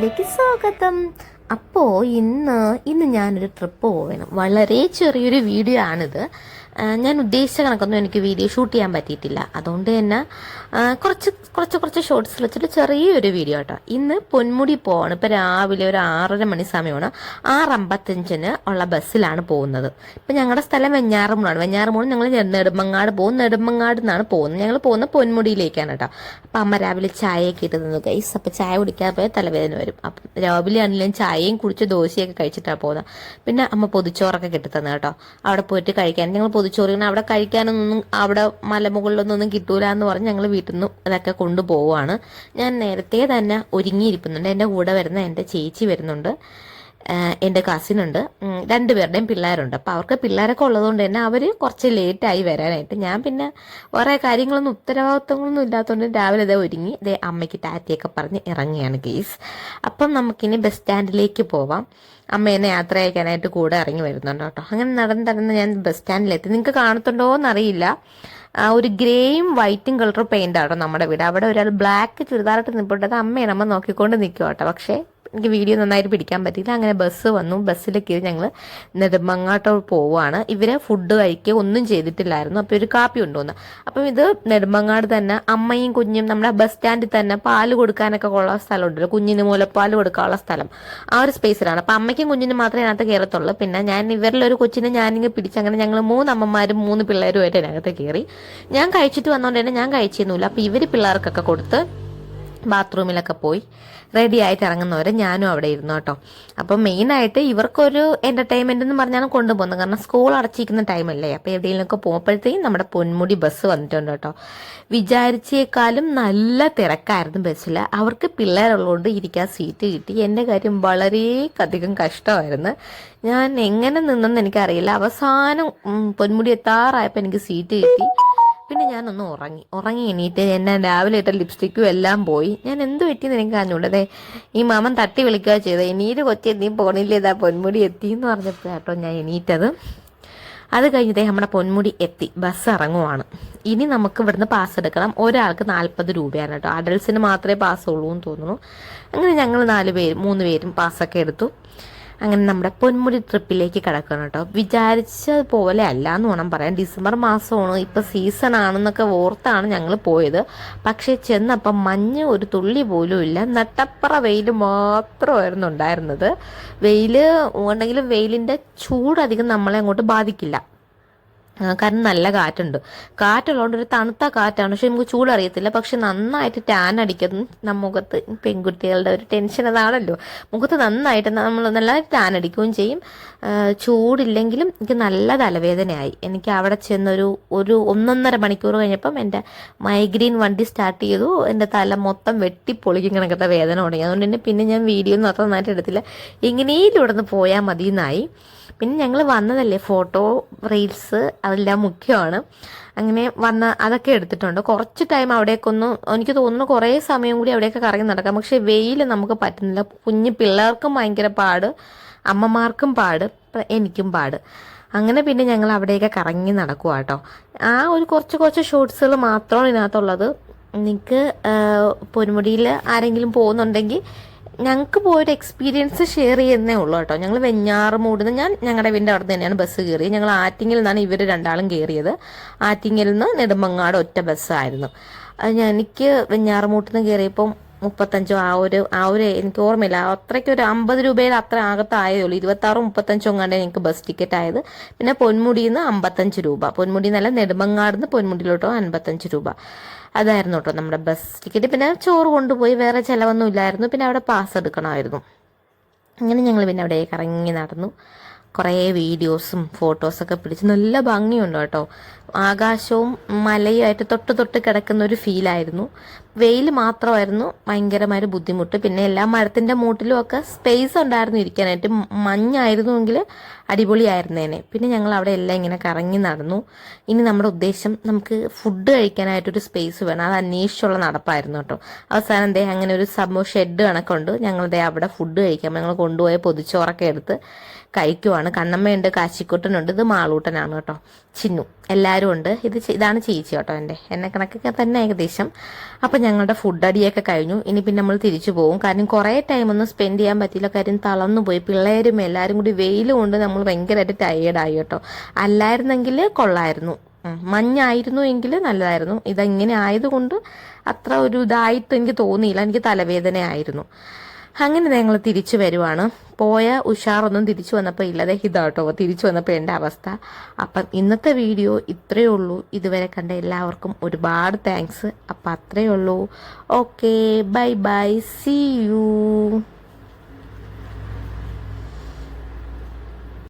ചാനലിലേക്ക് സ്വാഗതം. അപ്പോൾ ഇന്ന് ഞാനൊരു ട്രിപ്പ് പോവുകയാണ്. വളരെ ചെറിയൊരു വീഡിയോ ആണിത്. ഞാൻ ഉദ്ദേശിച്ച കണക്കൊന്നും എനിക്ക് വീഡിയോ ഷൂട്ട് ചെയ്യാൻ പറ്റിയിട്ടില്ല. അതുകൊണ്ട് തന്നെ കുറച്ച് ഷോർട്സിൽ വെച്ചിട്ട് ചെറിയൊരു വീഡിയോ കേട്ടോ. ഇന്ന് പൊന്മുടി പോവാണ്. ഇപ്പോൾ രാവിലെ ഒരു 6:30 മണി സമയമാണ്. 6:55 ഉള്ള ബസ്സിലാണ് പോകുന്നത്. ഇപ്പം ഞങ്ങളുടെ സ്ഥലം വെഞ്ഞാറമൂടാണ്. വെഞ്ഞാറമൂട് ഞങ്ങൾ നെടുമങ്ങാട് പോകും. നെടുമങ്ങാട് നിന്നാണ് പോകുന്നത്. ഞങ്ങൾ പോകുന്ന പൊന്മുടിയിലേക്കാണ് കേട്ടോ. അപ്പം അമ്മ രാവിലെ ചായയൊക്കെ ഇട്ട് തന്നു ഗൈസ്. അപ്പം ചായ കുടിക്കാൻ പോയാൽ തലവേദന വരും. അപ്പം രാവിലെ ആണെങ്കിലും ചായയും കുടിച്ച് ദോശയൊക്കെ കഴിച്ചിട്ടാണ് പോകുന്നത്. പിന്നെ അമ്മ പൊതിച്ചോറൊക്കെ കിട്ടി തന്നെ കേട്ടോ. അവിടെ പോയിട്ട് കഴിക്കാൻ ഞങ്ങൾ പൊതിച്ചോറിന് അവിടെ കഴിക്കാനൊന്നും അവിടെ മലമുകളിലൊന്നും കിട്ടൂല എന്ന് പറഞ്ഞ് ഞങ്ങൾ വീട്ടിൽ നിന്ന് അതൊക്കെ കൊണ്ടുപോവാണ്. ഞാൻ നേരത്തെ തന്നെ ഒരുങ്ങിയിരിക്കുന്നുണ്ട്. എൻ്റെ കൂടെ വരുന്ന എൻ്റെ ചേച്ചി വരുന്നുണ്ട്, എൻ്റെ കസിനുണ്ട്, 2 പേരുടെയും പിള്ളേരുണ്ട്. അപ്പോൾ അവർക്ക് പിള്ളേരൊക്കെ ഉള്ളതുകൊണ്ട് തന്നെ അവർ കുറച്ച് ലേറ്റായി വരാനായിട്ട്. ഞാൻ പിന്നെ വേറെ കാര്യങ്ങളൊന്നും ഉത്തരവാദിത്തങ്ങളൊന്നും ഇല്ലാത്തതുകൊണ്ട് രാവിലെ ഇതേ ഒരുങ്ങി ഇതേ അമ്മയ്ക്ക് ടാറ്റയൊക്കെ പറഞ്ഞ് ഇറങ്ങിയാണ് കേസ്. അപ്പം നമുക്കിനി ബസ് സ്റ്റാൻഡിലേക്ക് പോവാം. അമ്മ എന്നെ യാത്ര അയക്കാനായിട്ട് കൂടെ ഇറങ്ങി വരുന്നുണ്ട് കേട്ടോ. അങ്ങനെ നടന്ന് ഞാൻ ബസ് സ്റ്റാൻഡിലെത്തി. നിങ്ങൾക്ക് കാണുന്നുണ്ടോ എന്നറിയില്ല, ഒരു ഗ്രേയും വൈറ്റും കളർ പെയിന്റ് ആട്ടോ നമ്മുടെ വീട്. അവിടെ ഒരാൾ ബ്ലാക്ക് ചുരിദാറിട്ട് നിൽപ്പുണ്ടത് അമ്മയാണ്. അമ്മ നോക്കിക്കൊണ്ട് നിൽക്കുക കേട്ടോ. പക്ഷേ എനിക്ക് വീഡിയോ നന്നായിട്ട് പിടിക്കാൻ പറ്റിയില്ല. അങ്ങനെ ബസ് വന്നു. ബസ്സിലേക്ക് ഞങ്ങൾ നെടുമങ്ങാട്ടോ പോവുകയാണ്. ഇവരെ ഫുഡ് കഴിക്കുക ഒന്നും ചെയ്തിട്ടില്ലായിരുന്നു. അപ്പോൾ ഒരു കാപ്പി കൊണ്ടുവന്നു. അപ്പം ഇത് നെടുമങ്ങാട് തന്നെ അമ്മയും കുഞ്ഞും നമ്മുടെ ബസ് സ്റ്റാൻഡിൽ തന്നെ പാല് കൊടുക്കാനൊക്കെ ഉള്ള സ്ഥലമുണ്ടല്ലോ, കുഞ്ഞിന് മുലപ്പാൽ കൊടുക്കാനുള്ള സ്ഥലം, ആ ഒരു സ്പേസിലാണ്. അപ്പം അമ്മയ്ക്കും കുഞ്ഞിനും മാത്രമേ അതിനകത്ത് കയറത്തുള്ളൂ. പിന്നെ ഞാൻ ഇവരിലൊരു കൊച്ചിനെ ഞാനിങ്ങനെ പിടിച്ച് അങ്ങനെ ഞങ്ങൾ 3 അമ്മമാരും 3 പിള്ളേരുമായിട്ട് അതിനകത്ത് കയറി. ഞാൻ കഴിച്ചിട്ട് വന്നതുകൊണ്ട് തന്നെ ഞാൻ കഴിച്ചിരുന്നില്ല. അപ്പം ഇവർ പിള്ളേർക്കൊക്കെ കൊടുത്ത് ബാത്റൂമിലൊക്കെ പോയി റെഡി ആയിട്ട് ഇറങ്ങുന്നവരെ ഞാനും അവിടെ ഇരുന്നു കേട്ടോ. അപ്പം മെയിനായിട്ട് ഇവർക്കൊരു എൻ്റർടൈൻമെൻ്റ് എന്ന് പറഞ്ഞാണ് കൊണ്ടുപോകുന്നത്. കാരണം സ്കൂൾ അടച്ചിരിക്കുന്ന ടൈമല്ലേ. അപ്പോൾ എവിടെയെങ്കിലുമൊക്കെ പോകുമ്പോഴത്തേക്കും നമ്മുടെ പൊന്മുടി ബസ് വന്നിട്ടുണ്ട് കേട്ടോ. വിചാരിച്ചേക്കാളും നല്ല തിരക്കായിരുന്നു ബസ്സിൽ. അവർക്ക് പിള്ളേരുള്ളതുകൊണ്ട് ഇരിക്കാൻ സീറ്റ് കിട്ടി. എൻ്റെ കാര്യം വളരെ അധികം കഷ്ടമായിരുന്നു. ഞാൻ എങ്ങനെ നിന്നെന്ന് എനിക്കറിയില്ല. അവസാനം പൊന്മുടി എത്താറായപ്പോൾ എനിക്ക് സീറ്റ് കിട്ടി. പിന്നെ ഞാനൊന്ന് ഉറങ്ങി എണീറ്റ് എന്നെ രാവിലെ ഇട്ട ലിപ്സ്റ്റിക്കും എല്ലാം പോയി. ഞാൻ എന്ത് പറ്റിയെന്ന് എനിക്ക് അറിഞ്ഞൂടേ. ഈ മാമൻ തട്ടി വിളിക്കുക ചെയ്തത്, എണീറ്റ് കൊച്ചി നീ പോണില്ലേ, ഇതാ പൊന്മുടി എത്തി എന്ന് പറഞ്ഞപ്പോഴാട്ടോ ഞാൻ എണീറ്റത്. അത് കഴിഞ്ഞതേ നമ്മുടെ പൊന്മുടി എത്തി. ബസ് ഇറങ്ങുവാണ്. ഇനി നമുക്ക് ഇവിടുന്ന് പാസ് എടുക്കണം. ഒരാൾക്ക് 40 രൂപയാണ് കേട്ടോ. അഡൽസിന് മാത്രമേ പാസ് ഉള്ളൂ എന്ന് തോന്നുന്നു. അങ്ങനെ ഞങ്ങൾ 3 പേരും പാസ്സൊക്കെ എടുത്തു. അങ്ങനെ നമ്മുടെ പൊന്മുടി ട്രിപ്പിലേക്ക് കിടക്കണം കേട്ടോ. വിചാരിച്ച പോലെ അല്ല എന്ന് വേണം പറയാൻ. ഡിസംബർ മാസമാണ്, ഇപ്പം സീസൺ ആണെന്നൊക്കെ ഓർത്താണ് ഞങ്ങൾ പോയത്. പക്ഷേ ചെന്നപ്പം മഞ്ഞ് ഒരു തുള്ളി പോലും ഇല്ല. നട്ടപ്പറ വെയിൽ മാത്രമായിരുന്നു ഉണ്ടായിരുന്നത്. വെയിൽ ഉണ്ടെങ്കിലും വെയിലിൻ്റെ ചൂടധികം നമ്മളെ അങ്ങോട്ട് ബാധിക്കില്ല. കാരണം നല്ല കാറ്റുള്ളതുകൊണ്ട് ഒരു തണുത്ത കാറ്റാണ്. പക്ഷെ നമുക്ക് ചൂടറിയത്തില്ല. പക്ഷെ നന്നായിട്ട് ടാൻ അടിക്കുന്നു മുഖത്ത്. പെൺകുട്ടികളുടെ ഒരു ടെൻഷൻ അതാണല്ലോ. മുഖത്ത് നന്നായിട്ട് നമ്മൾ നല്ലതായിട്ട് ടാൻ അടിക്കുകയും ചെയ്യും. ചൂടില്ലെങ്കിലും എനിക്ക് നല്ല തലവേദനയായി. എനിക്ക് അവിടെ ചെന്നൊരു 1.5 മണിക്കൂർ കഴിഞ്ഞപ്പം എൻ്റെ മൈഗ്രെയിൻ വണ്ടി സ്റ്റാർട്ട് ചെയ്തു. എൻ്റെ തല മൊത്തം വെട്ടിപ്പൊളിക്കും കണക്കത്തെ വേദന തുടങ്ങി. അതുകൊണ്ട് തന്നെ പിന്നെ ഞാൻ വീഡിയോ ഒന്നും അത്ര നന്നായിട്ട് എടുത്തില്ല. എങ്ങനെയും ഇവിടെ നിന്ന് പോയാൽ മതി എന്നായി. പിന്നെ ഞങ്ങൾ വന്നതല്ലേ, ഫോട്ടോ റീൽസ് അതെല്ലാം മുഖ്യമാണ്. അങ്ങനെ അതൊക്കെ എടുത്തിട്ടുണ്ട്. കുറച്ച് ടൈം അവിടേക്കൊന്ന് എനിക്ക് തോന്നുന്നു കുറേ സമയം കൂടി അവിടെയൊക്കെ കറങ്ങി നടക്കാം. പക്ഷേ വെയിൽ നമുക്ക് പറ്റുന്നില്ല. കുഞ്ഞു പിള്ളേർക്കും ഭയങ്കര പാട്, അമ്മമാർക്കും പാട്, എനിക്കും പാട്. അങ്ങനെ പിന്നെ ഞങ്ങൾ അവിടെയൊക്കെ കറങ്ങി നടക്കുക കേട്ടോ. ആ ഒരു കുറച്ച് ഷോർട്സുകൾ മാത്രമാണ് ഇതിനകത്തുള്ളത്. എനിക്ക് പൊന്മുടിയിൽ ആരെങ്കിലും പോകുന്നുണ്ടെങ്കിൽ ഞങ്ങൾക്ക് പോയൊരു എക്സ്പീരിയൻസ് ഷെയർ ചെയ്യുന്നേ ഉള്ളൂ കേട്ടോ. ഞങ്ങൾ വെഞ്ഞാറമൂടിൽ നിന്ന് ഞങ്ങളുടെ വീടിൻ്റെ അവിടെ നിന്ന് തന്നെയാണ് ബസ് കയറിയത്. ഞങ്ങൾ ആറ്റിങ്ങിൽ നിന്നാണ് ഇവർ 2 ആളും കയറിയത്. ആറ്റിങ്ങിൽ നിന്ന് നെടുമങ്ങാട് ഒറ്റ ബസ്സായിരുന്നു. എനിക്ക് വെഞ്ഞാറമൂട്ടിൽ നിന്ന് കയറിയപ്പം 35 ആ ഒരു എനിക്ക് ഓർമ്മയില്ല. അത്രയ്ക്ക് ഒരു 50 രൂപയിൽ അത്ര ആകത്തായേ ഉള്ളൂ. 26 35 എങ്ങാണ്ട് എനിക്ക് ബസ് ടിക്കറ്റ് ആയത്. പിന്നെ പൊന്മുടിയിൽ നിന്ന് 55 രൂപ. പൊന്മുടി എന്നല്ല, നെടുമങ്ങാട് നിന്ന് പൊന്മുടിയിലോട്ടോ 55 രൂപ. അതായിരുന്നു കേട്ടോ നമ്മുടെ ബസ് ടിക്കറ്റ്. പിന്നെ ചോറ് കൊണ്ടുപോയി, വേറെ ചിലവൊന്നും ഇല്ലായിരുന്നു. പിന്നെ അവിടെ പാസ് എടുക്കണമായിരുന്നു. അങ്ങനെ ഞങ്ങൾ പിന്നെ അവിടെ കറങ്ങി നടന്നു. കുറേ വീഡിയോസും ഫോട്ടോസൊക്കെ പിടിച്ച് നല്ല ഭംഗിയുണ്ട് കേട്ടോ. ആകാശവും മലയുമായിട്ട് തൊട്ട് കിടക്കുന്ന ഒരു ഫീലായിരുന്നു. വെയിൽ മാത്രമായിരുന്നു ഭയങ്കരമായൊരു ബുദ്ധിമുട്ട്. പിന്നെ എല്ലാ മരത്തിൻ്റെ മൂട്ടിലും ഒക്കെ സ്പേസ് ഉണ്ടായിരുന്നു ഇരിക്കാനായിട്ട്. മഞ്ഞായിരുന്നുവെങ്കിൽ അടിപൊളിയായിരുന്നേനെ. പിന്നെ ഞങ്ങൾ അവിടെ എല്ലാം ഇങ്ങനെ കറങ്ങി നടന്നു. ഇനി നമ്മുടെ ഉദ്ദേശം നമുക്ക് ഫുഡ് കഴിക്കാനായിട്ടൊരു സ്പേസ് വേണം. അത് അന്വേഷിച്ചുള്ള നടപ്പായിരുന്നു കേട്ടോ. അവസാനം അങ്ങനെ ഒരു ഷെഡ് കണക്കുണ്ട്. ഞങ്ങളുടെ അവിടെ ഫുഡ് കഴിക്കാം. ഞങ്ങൾ കൊണ്ടുപോയ പൊതിച്ചോറൊക്കെ എടുത്ത് കഴിക്കുവാണ്. കണ്ണമ്മയുണ്ട്, കാശിക്കുട്ടനുണ്ട്, ഇത് മാളൂട്ടനാണ് കേട്ടോ, ചിന്നു. എല്ലാവരും എല്ലാവരും ഉണ്ട്. ഇതാണ് ചേച്ചി കേട്ടോ, എന്നെ കണക്കൊക്കെ തന്നെ ഏകദേശം. അപ്പം ഞങ്ങളുടെ ഫുഡ് അടിയൊക്കെ കഴിഞ്ഞു. ഇനി പിന്നെ നമ്മൾ തിരിച്ചു പോകും. കാരണം കുറേ ടൈമൊന്നും സ്പെൻഡ് ചെയ്യാൻ പറ്റില്ല. കാര്യം തളർന്നു പോയി. പിള്ളേരും എല്ലാവരും കൂടി വെയിൽ കൊണ്ട് നമ്മൾ ഭയങ്കരമായിട്ട് ടയേർഡായി കേട്ടോ. അല്ലായിരുന്നെങ്കിൽ കൊള്ളായിരുന്നു. മഞ്ഞായിരുന്നു എങ്കിൽ നല്ലതായിരുന്നു. ഇതെങ്ങനെ ആയതുകൊണ്ട് അത്ര ഒരു ഇതായിട്ട് എനിക്ക് തോന്നിയില്ല. എനിക്ക് തലവേദന ആയിരുന്നു. അങ്ങനെ ഞങ്ങൾ തിരിച്ചു വരുവാണ്. പോയ ഉഷാറൊന്നും തിരിച്ചു വന്നപ്പോൾ ഇല്ലാതെ ഇതാട്ടോ തിരിച്ചു വന്നപ്പോൾ എൻ്റെ അവസ്ഥ. അപ്പം ഇന്നത്തെ വീഡിയോ ഇത്രയേ ഉള്ളൂ. ഇതുവരെ കണ്ട എല്ലാവർക്കും ഒരുപാട് താങ്ക്സ്. അപ്പം അത്രയേ ഉള്ളൂ. Okay, bye bye, see U.